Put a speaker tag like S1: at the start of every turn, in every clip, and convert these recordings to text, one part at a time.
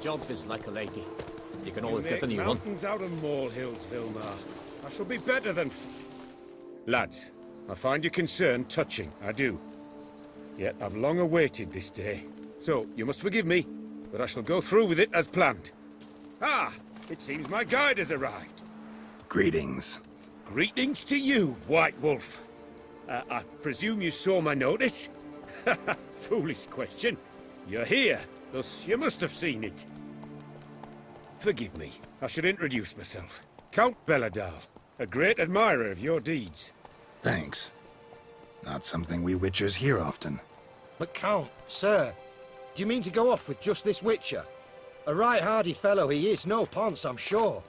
S1: job is like a lady. You can
S2: You
S1: always get a
S2: make
S1: new one.
S2: mountains out of molehills, Vilmar. I shall be better than... Lads, I find your concern touching, I do. Yet I've long awaited this day. So, you must forgive me, but I shall go through with it as planned. Ah, it seems my guide has arrived.
S3: Greetings.
S2: Greetings to you, White Wolf. I presume you saw my notice? Foolish question. You're here, thus you must have seen it. Forgive me, I should introduce myself. Count Belladal, a great admirer of your deeds.
S3: Thanks. Not something we Witchers hear often.
S4: But Count, sir, do you mean to go off with just this Witcher? A right hardy fellow he is, no ponce, I'm sure.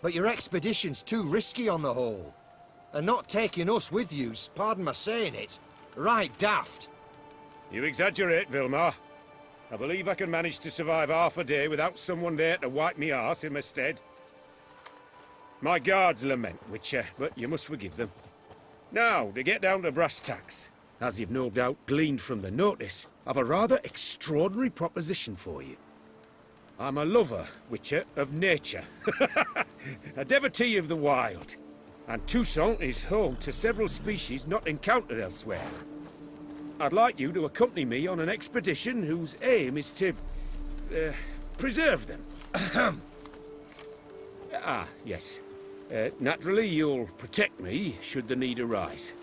S4: But your expedition's too risky on the whole. And not taking us with you's, pardon my saying it, right daft.
S2: You exaggerate, Vilmar. I believe I can manage to survive half a day without someone there to wipe me arse in my stead. My guards lament, Witcher, but you must forgive them. Now, to get down to brass tacks, as you've no doubt gleaned from the notice, I've a rather extraordinary proposition for you. I'm a lover, Witcher, of nature. A devotee of the wild. And Toussaint is home to several species not encountered elsewhere. I'd like you to accompany me on an expedition whose aim is to... preserve them. Yes. Naturally, you'll protect me should the need arise.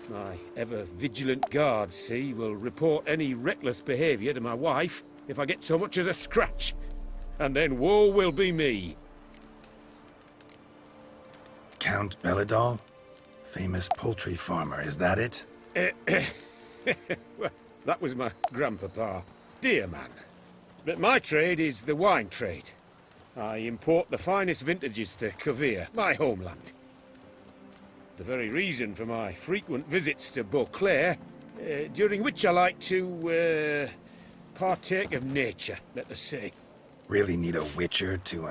S2: My ever-vigilant guards, see, will report any reckless behavior to my wife if I get so much as a scratch. And then woe will be me.
S3: Count Belladal? Famous poultry farmer, is that it?
S2: Well, that was my grandpapa. Dear man. But my trade is the wine trade. I import the finest vintages to Kovir, my homeland. The very reason for my frequent visits to Beauclair, during which I like to, partake of nature, let us say.
S3: Really need a Witcher to,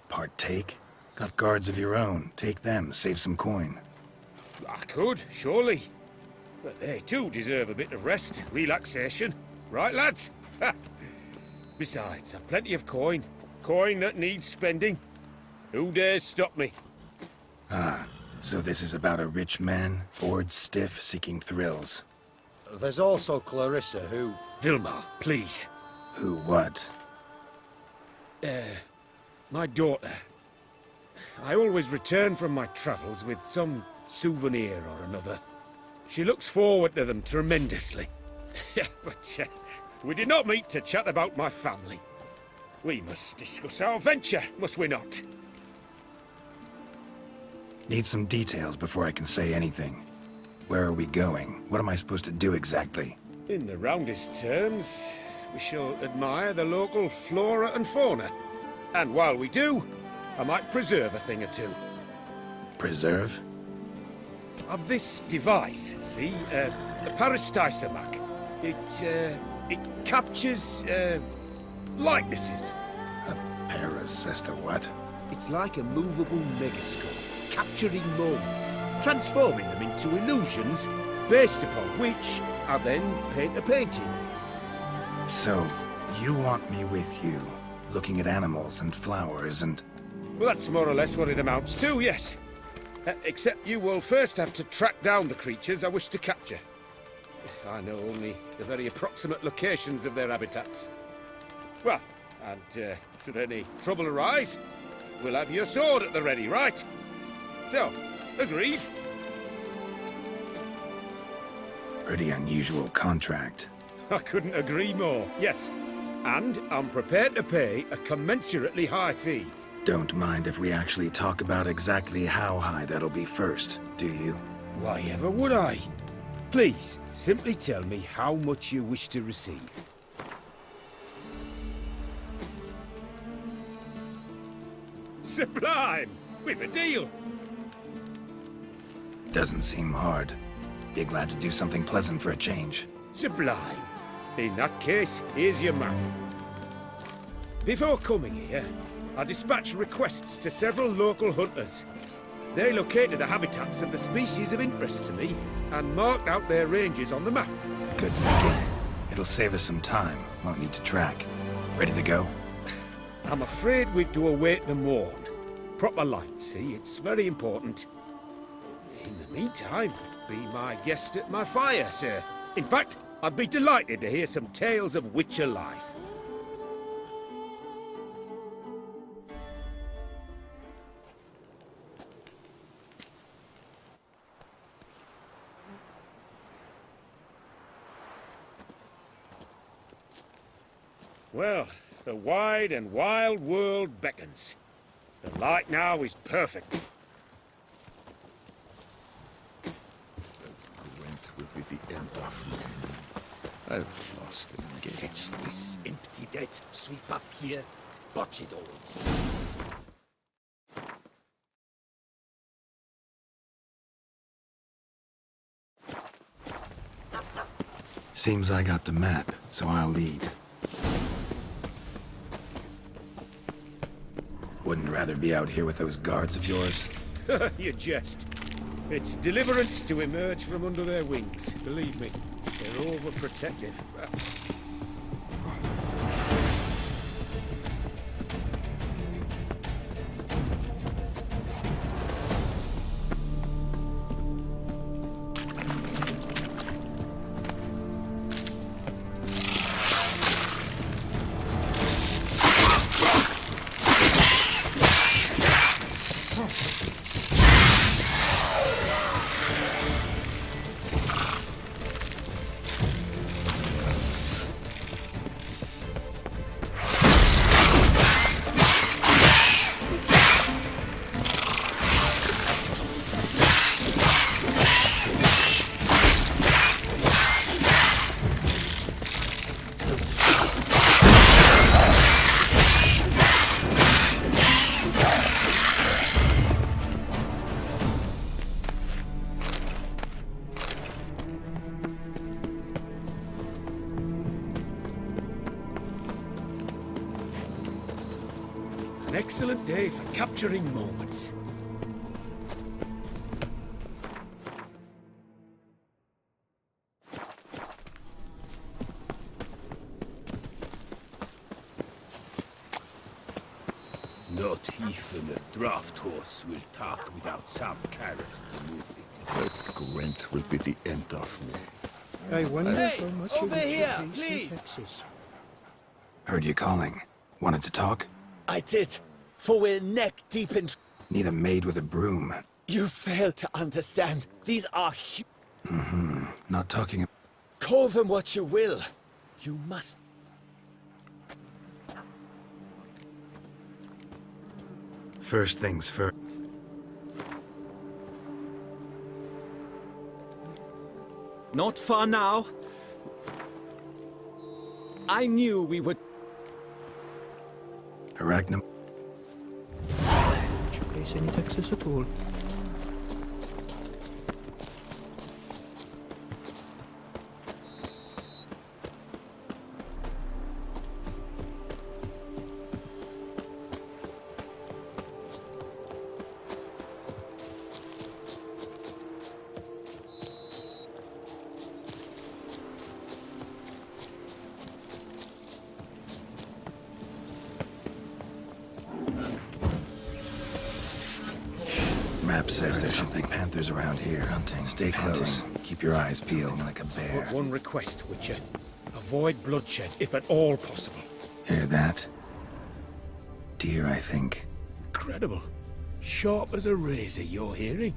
S3: partake? Got guards of your own. Take them, save some coin.
S2: I could, surely. But they too deserve a bit of rest, relaxation. Right, lads? Besides, I've plenty of coin. Coin that needs spending. Who dares stop me?
S3: Ah, so this is about a rich man, bored stiff, seeking thrills.
S4: There's also Clarissa, who...
S2: Vilmar, please.
S3: Who what?
S2: My daughter. I always return from my travels with some souvenir or another. She looks forward to them tremendously. But we did not meet to chat about my family. We must discuss our venture, must we not?
S3: Need some details before I can say anything. Where are we going? What am I supposed to do exactly?
S2: In the roundest terms, we shall admire the local flora and fauna. And while we do, I might preserve a thing or two.
S3: Preserve?
S2: Of this device, see? The Parastysomac. It captures, likenesses.
S3: A parasesta what?
S2: It's like a movable megascope, capturing moments, transforming them into illusions, based upon which I then paint a painting.
S3: So, you want me with you, looking at animals and flowers and...
S2: Well, that's more or less what it amounts to, yes. Except you will first have to track down the creatures I wish to capture. I know only the very approximate locations of their habitats. Well, and should any trouble arise, we'll have your sword at the ready, right? So, agreed?
S3: Pretty unusual contract.
S2: I couldn't agree more, yes. And I'm prepared to pay a commensurately high fee.
S3: Don't mind if we actually talk about exactly how high that'll be first, do you?
S2: Why ever would I? Please, simply tell me how much you wish to receive. Sublime! We've a deal!
S3: Doesn't seem hard. Be glad to do something pleasant for a change.
S2: Sublime. In that case, here's your map. Before coming here, I dispatched requests to several local hunters. They located the habitats of the species of interest to me and marked out their ranges on the map.
S3: Good thinking. It'll save us some time. Won't need to track. Ready to go?
S2: I'm afraid we've to await the morn. Proper light, see? It's very important. In the meantime, be my guest at my fire, sir. In fact, I'd be delighted to hear some tales of Witcher life. Well, the wide and wild world beckons. The light now is perfect.
S5: Gwent will be the end of me. I've lost him again.
S6: Fetch this empty dead, sweep up here, botch it all.
S3: Seems I got the map, so I'll lead. Wouldn't rather be out here with those guards of yours?
S2: You jest. It's deliverance to emerge from under their wings. Believe me, they're overprotective. An excellent day for capturing moments.
S6: Not even a draft horse will talk without some carrot to move it.
S5: But Gwent will be the end of me.
S7: I wonder
S6: Hey,
S7: how much
S6: over
S7: you
S6: here,
S7: pays in
S6: please.
S7: taxes.
S3: Heard you calling. Wanted to talk?
S6: I did, for we're neck deep in...
S3: Need a maid with a broom.
S6: You fail to understand. These are...
S3: Not talking...
S6: Call them what you will. You must...
S3: First things first.
S6: Not far now. I knew we would...
S3: Arachnum...
S7: Don't you pay any taxes at all?
S3: Map says there's something. Panthers around here. Hunting. Stay close. Keep your eyes peeled like a bear.
S2: But one request, Witcher. Avoid bloodshed, if at all possible.
S3: Hear that? Deer, I think.
S2: Incredible. Sharp as a razor, you're hearing.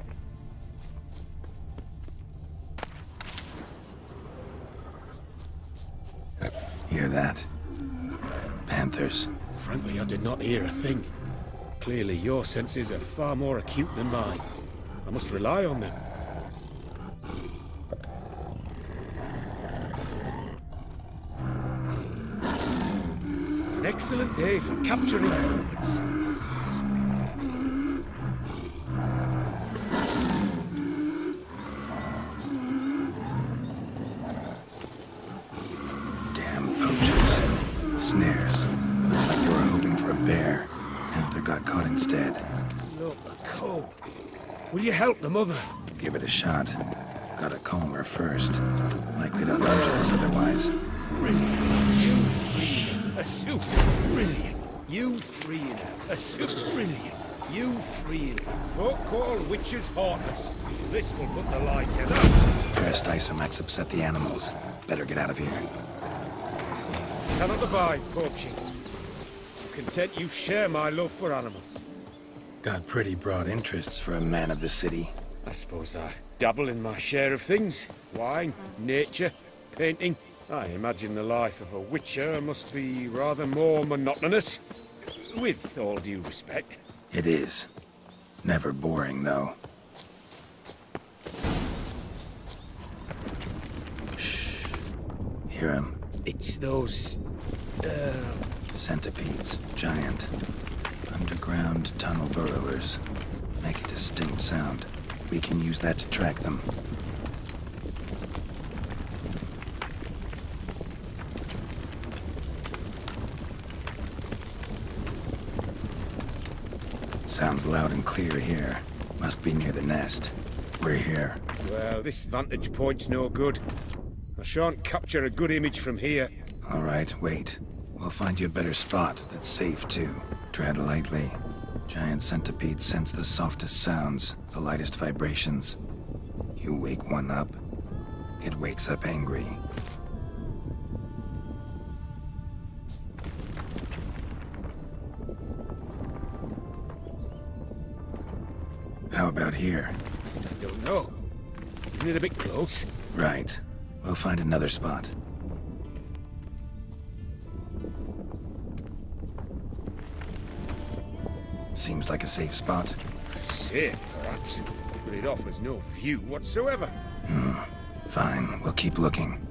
S3: Hear that? Panthers.
S2: Frankly, I did not hear a thing. Clearly, your senses are far more acute than mine. I must rely on them. An excellent day for capturing moments.
S3: Damn poachers. Snares. Looks like they were hoping for a bear. Panther got caught instead.
S2: Look, a cub. Will you help the mother?
S3: Give it a shot. Gotta calm her first. Likely to lunge us otherwise.
S2: Brilliant. You freed a suit. Brilliant. You freeing her. Brilliant. You freeing her. Folk call witches heartless. This will put the light in out.
S3: Cursed Isomax upset the animals. Better get out of here.
S2: Cannot abide poaching. I'm content you share my love for animals.
S3: Got pretty broad interests for a man of the city.
S2: I suppose I dabble in my share of things. Wine, nature, painting. I imagine the life of a witcher must be rather more monotonous. With all due respect.
S3: It is. Never boring, though. Shh. Hear him.
S2: It's those...
S3: Centipedes. Giant. Underground tunnel burrowers. Make a distinct sound. We can use that to track them. Sounds loud and clear here. Must be near the nest. We're here.
S2: Well, this vantage point's no good. I shan't capture a good image from here.
S3: All right, wait. We'll find you a better spot that's safe, too. Tread lightly. Giant centipedes sense the softest sounds, the lightest vibrations. You wake one up, it wakes up angry. How about here?
S2: I don't know. Isn't it a bit close?
S3: Right. We'll find another spot. Seems like a safe spot.
S2: Safe, perhaps. But it offers no view whatsoever.
S3: Fine, we'll keep looking.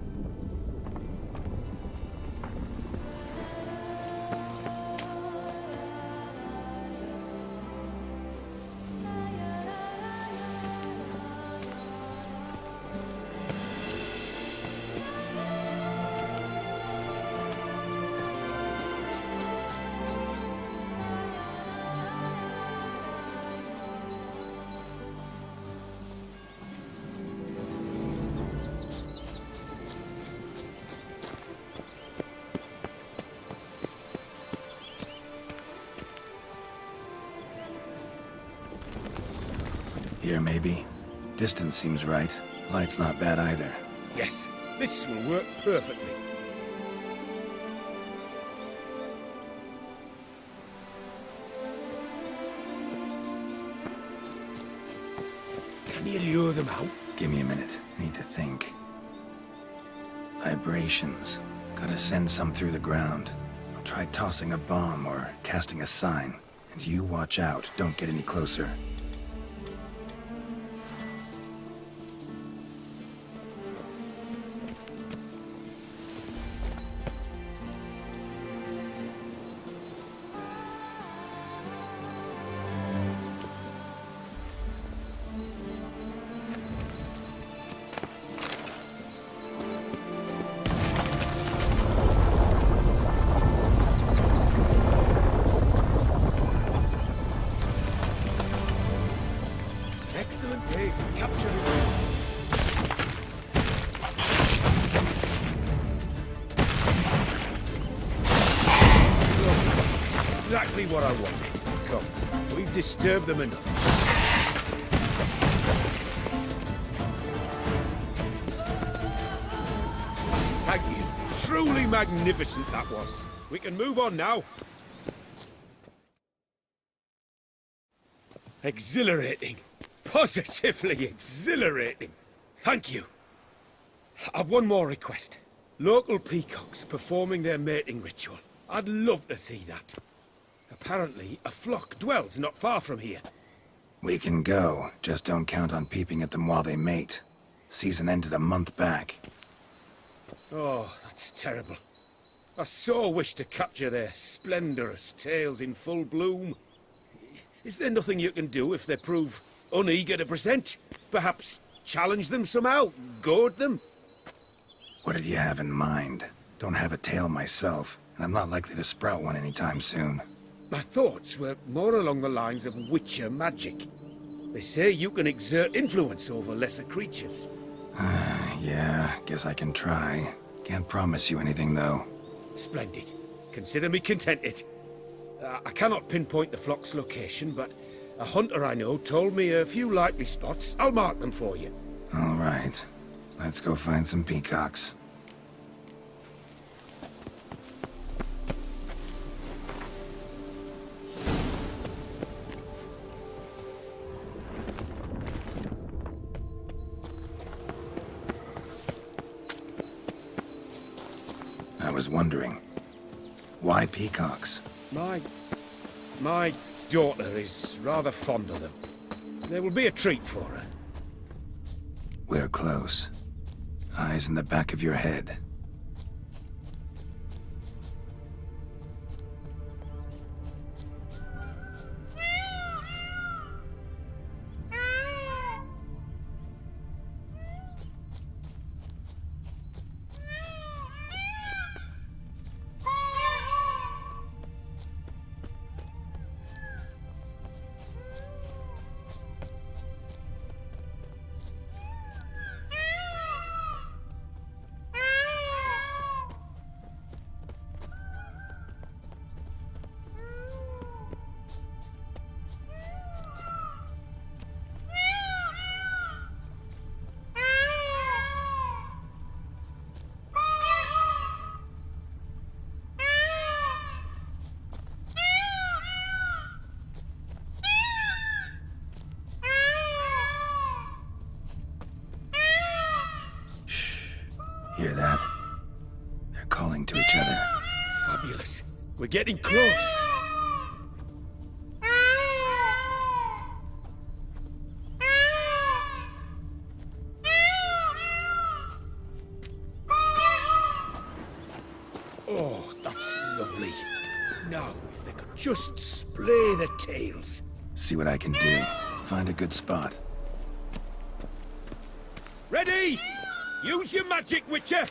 S3: Here, maybe. Distance seems right. Light's not bad either.
S2: Yes, this will work perfectly. Can you lure them out?
S3: Give me a minute. Need to think. Vibrations. Gotta send some through the ground. I'll try tossing a bomb or casting a sign. And you watch out. Don't get any closer.
S2: Excellent way for capturing animals. Exactly what I wanted. Come, we've disturbed them enough. Thank you. Truly magnificent that was. We can move on now. Exhilarating. Positively exhilarating. Thank you. I've one more request. Local peacocks performing their mating ritual. I'd love to see that. Apparently, a flock dwells not far from here.
S3: We can go. Just don't count on peeping at them while they mate. Season ended a month back.
S2: Oh, that's terrible. I so wish to capture their splendorous tails in full bloom. Is there nothing you can do if they prove uneager to present? Perhaps challenge them somehow? Goad them?
S3: What did you have in mind? Don't have a tail myself, and I'm not likely to sprout one anytime soon.
S2: My thoughts were more along the lines of witcher magic. They say you can exert influence over lesser creatures.
S3: Yeah, guess I can try. Can't promise you anything, though.
S2: Splendid. Consider me contented. I cannot pinpoint the flock's location, but a hunter I know told me a few likely spots. I'll mark them for you.
S3: All right. Let's go find some peacocks. I was wondering, why peacocks?
S2: My daughter is rather fond of them. They will be a treat for her.
S3: We're close. Eyes in the back of your head. Hear that? They're calling to each other.
S2: Fabulous. We're getting close. Oh, that's lovely. Now, if they could just splay their tails.
S3: See what I can do. Find a good spot.
S2: Ready? Use your magic, Witcher!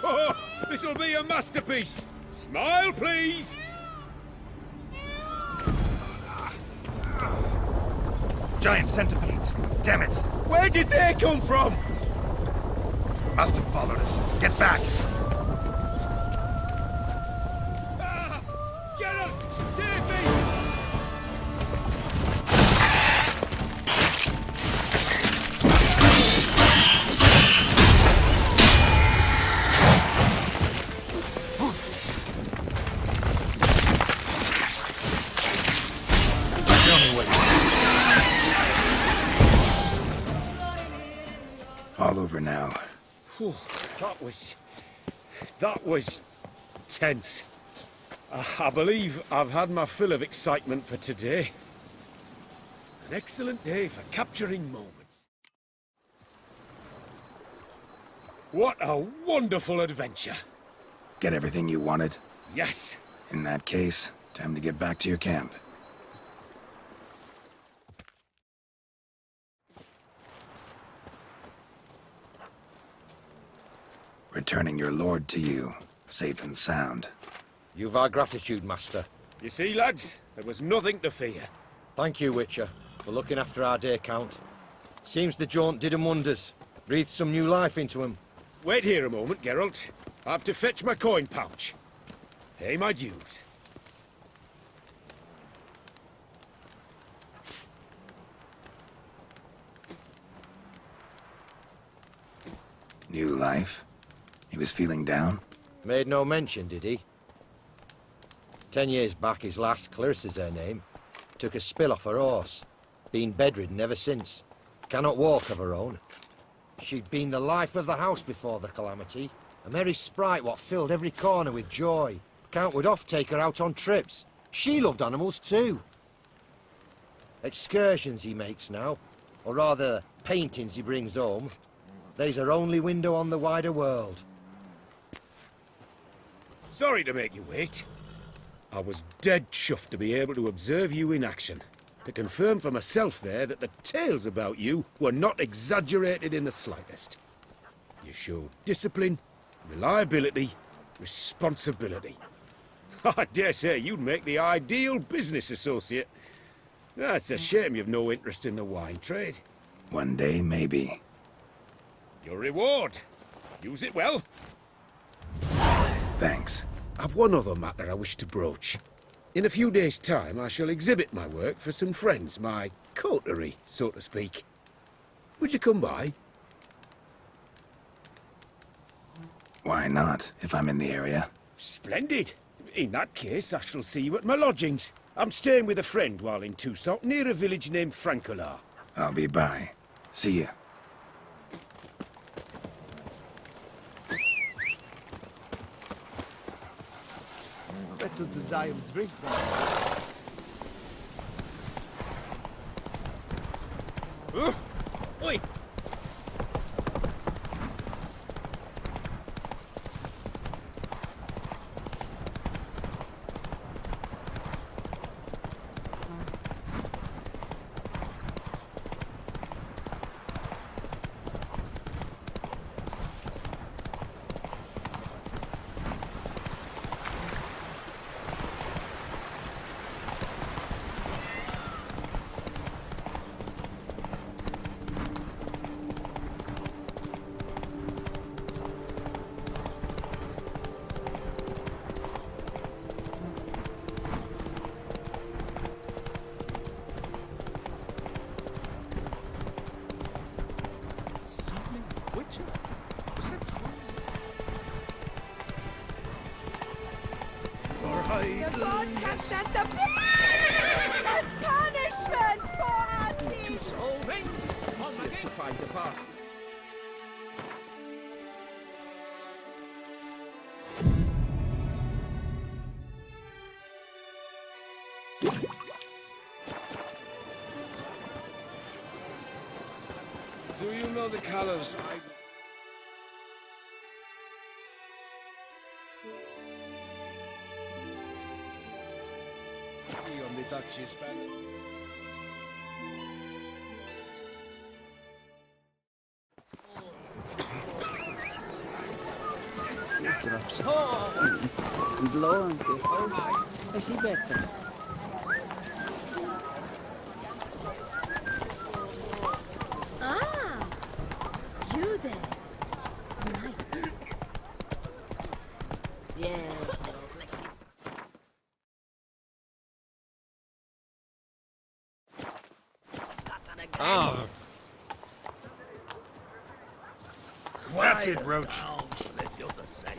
S2: Oh, this'll be a masterpiece! Smile, please!
S5: Giant centipedes! Damn it!
S2: Where did they come from?
S5: Must have followed us. Get back!
S2: Ah! Geralt! Save me!
S5: Tell me what
S3: All over now.
S2: Whew, that was tense. I believe I've had my fill of excitement for today. An excellent day for capturing moments. What a wonderful adventure.
S3: Get everything you wanted?
S2: Yes.
S3: In that case, time to get back to your camp. Returning your lord to you, safe and sound.
S4: You've our gratitude, Master.
S2: You see, lads, there was nothing to fear.
S4: Thank you, Witcher, for looking after our day count. Seems the jaunt did 'em wonders. Breathed some new life into 'em.
S2: Wait here a moment, Geralt. I have to fetch my coin pouch. Pay my dues.
S3: New life? He was feeling down?
S4: Made no mention, did he? 10 years back, his last, Clarissa's her name, took a spill off her horse. Been bedridden ever since. Cannot walk of her own. She'd been the life of the house before the calamity. A merry sprite what filled every corner with joy. Count would oft take her out on trips. She loved animals too. Excursions he makes now, or rather, paintings he brings home. They's her only window on the wider world.
S2: Sorry to make you wait. I was dead chuffed to be able to observe you in action. To confirm for myself there that the tales about you were not exaggerated in the slightest. You showed discipline, reliability, responsibility. I dare say you'd make the ideal business associate. It's a shame you've no interest in the wine trade.
S3: One day, maybe.
S2: Your reward. Use it well.
S3: Thanks.
S2: I've one other matter I wish to broach. In a few days' time, I shall exhibit my work for some friends, my coterie, so to speak. Would you come by?
S3: Why not, if I'm in the area?
S2: Splendid. In that case, I shall see you at my lodgings. I'm staying with a friend while in Toussaint, near a village named Francolar.
S3: I'll be by. See ya.
S7: Better to die of drink than...
S2: Oi!
S8: The gods have sent the beast as punishment for our deeds!
S1: Easier to find a path.
S5: Do you know the colors? See on the Duchess banner.
S9: Low and I see better.
S10: Ah, you there. Night. Yes, girls like you.
S1: Ah,
S3: That's it, Roach.
S6: Let the other side.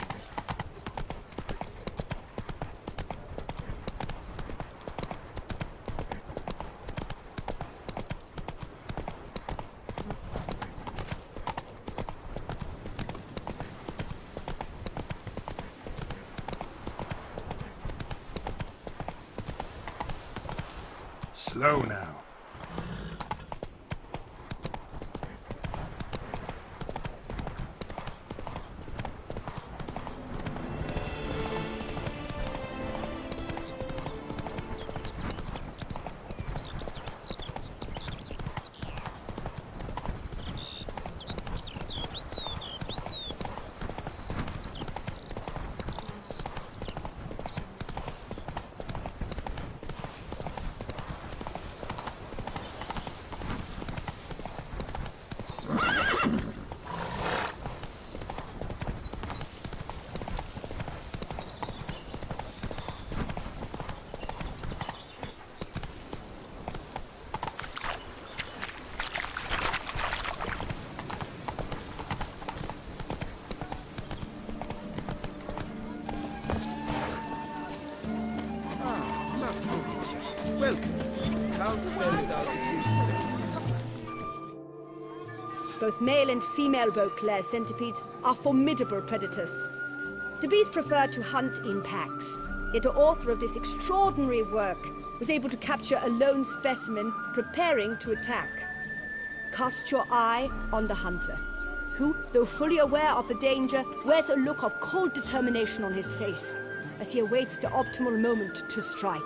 S3: Slow now.
S1: Master Witcher. Welcome. Count Beridal
S8: Both male and female Beauclair centipedes are formidable predators. The bees prefer to hunt in packs, yet the author of this extraordinary work was able to capture a lone specimen preparing to attack. Cast your eye on the hunter. who, though fully aware of the danger, wears a look of cold determination on his face as he awaits the optimal moment to strike.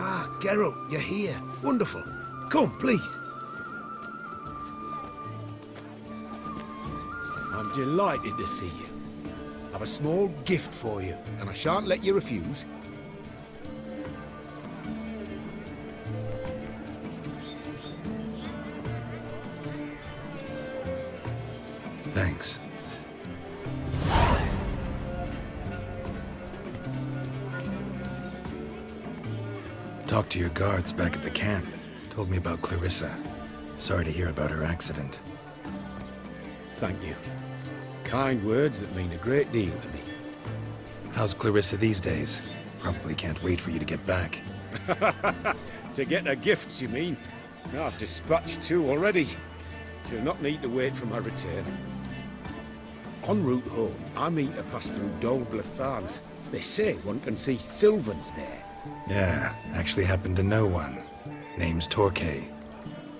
S6: Ah, Geralt, you're here. Wonderful. Come, please. I'm delighted to see you. I've a small gift for you, and I shan't let you refuse.
S3: Thanks. Talked to your guards back at the camp. Told me about Clarissa. Sorry to hear about her accident.
S2: Thank you. Kind words that mean a great deal to me.
S3: How's Clarissa these days? Probably can't wait for you to get back.
S2: To get her gifts, you mean? I've dispatched 2 already. She'll not need to wait for my return. En route home, I mean to pass through Dol Blathana. They say one can see Sylvans there.
S3: Yeah, actually happen to know one. Name's Torquay.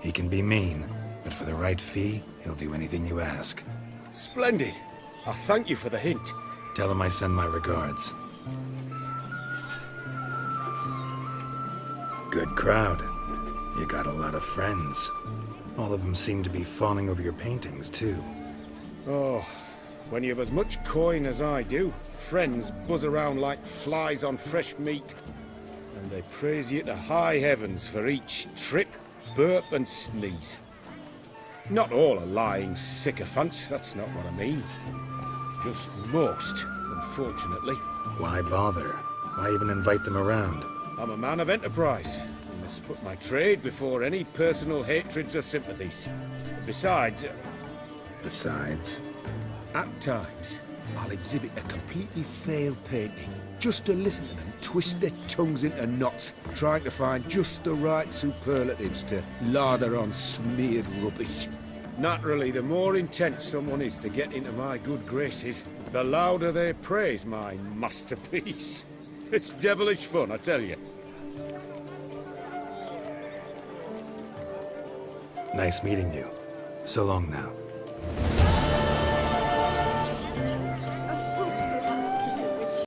S3: He can be mean, but for the right fee, he'll do anything you ask.
S2: Splendid. I thank you for the hint.
S3: Tell him I send my regards. Good crowd. You got a lot of friends. All of them seem to be fawning over your paintings, too.
S2: Oh, when you've as much coin as I do, friends buzz around like flies on fresh meat. And they praise you to high heavens for each trip, burp and sneeze. Not all are lying sycophants, that's not what I mean. Just most, unfortunately.
S3: Why bother? Why even invite them around?
S2: I'm a man of enterprise. I must put my trade before any personal hatreds or sympathies. Besides, at times, I'll exhibit a completely failed painting, just to listen to them twist their tongues into knots, trying to find just the right superlatives to lather on smeared rubbish. Naturally, the more intent someone is to get into my good graces, the louder they praise my masterpiece. It's devilish fun, I tell you.
S3: Nice meeting you. So long now.